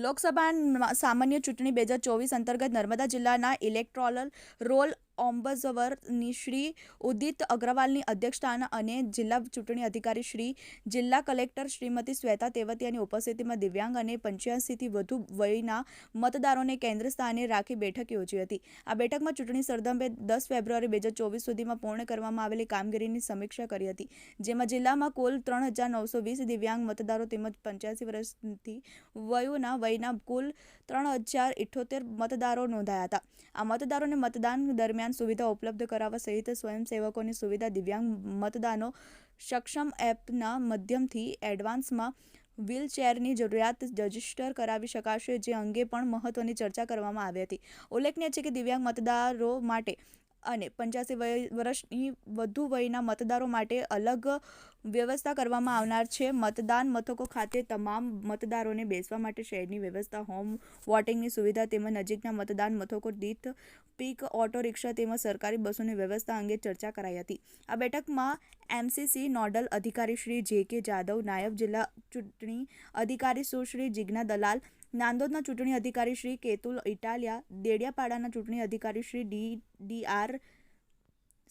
લોકસભા સામાન્ય ચૂંટણી 2024 અંતર્ગત નર્મદા જિલ્લાના ઇલેક્ટોરલ રોલ ઓબ્ઝર્વરની શ્રી ઉદિત અગ્રવાલની અધ્યક્ષતાના અને જિલ્લા ચૂંટણી અધિકારી શ્રી જિલ્લા કલેક્ટર શ્રીમતી શ્વેતા તેવતિયાની ઉપસ્થિતિમાં દિવ્યાંગ અને 85થી વધુ વયના મતદારોને કેન્દ્ર સ્થાને રાખી બેઠક યોજી હતી. આ બેઠકમાં ચૂંટણી સરદંભે 10 ફેબ્રુઆરી 2024 સુધીમાં પૂર્ણ કરવામાં આવેલી કામગીરીની સમીક્ષા કરી હતી, જેમાં જિલ્લામાં કુલ 3920 દિવ્યાંગ મતદારો તેમજ 85 વર્ષથી વયના કુલ 3078 મતદારો નોંધાયા હતા. આ મતદારોને મતદાન દરમિયાન સુવિધા ઉપલબ્ધ કરાવવા સહિત સ્વયંસેવકોની સુવિધા, દિવ્યાંગ મતદાનો સક્ષમ એપના માધ્યમથી એડવાન્સમાં વ્હીલચેરની જરૂરિયાત રજીસ્ટર કરાવી શકાશે, જે અંગે પણ મહત્વની ચર્ચા કરવામાં આવી હતી. ઉલ્લેખનીય છે કે દિવ્યાંગ મતદારો માટે અને 85 વર્ષની વધુ વયના મતદારો માટે અલગ વ્યવસ્થા કરવામાં આવનાર છે. મતદાન મથકો ખાતે તમામ મતદારોને બેસવા માટે શહેરની વ્યવસ્થા, હોમ વોટિંગની સુવિધા તેમજ નજીકના મતદાન મથકો દીઠ પીક ઓટો રિક્ષા તેમજ સરકારી બસોની વ્યવસ્થા અંગે ચર્ચા કરાઈ હતી. આ બેઠકમાં એમસીસી નોડલ અધિકારી શ્રી જે.કે. જાદવ, નાયબ જિલ્લા ચૂંટણી અધિકારી સુશ્રી જિજ્ઞા દલાલ, નાંદોદના ચૂંટણી અધિકારી શ્રી કેતુલ ઇટાલિયા, દેડિયાપાડાના ચૂંટણી અધિકારી શ્રી ડી.આર.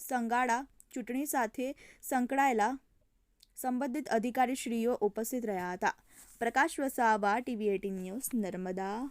સંગાડા, ચૂંટણી સાથે સંકળાયેલા સંબંધિત અધિકારીશ્રીઓ ઉપસ્થિત રહ્યા હતા. પ્રકાશ વસાવા, ટીવી18 ન્યૂઝ, નર્મદા.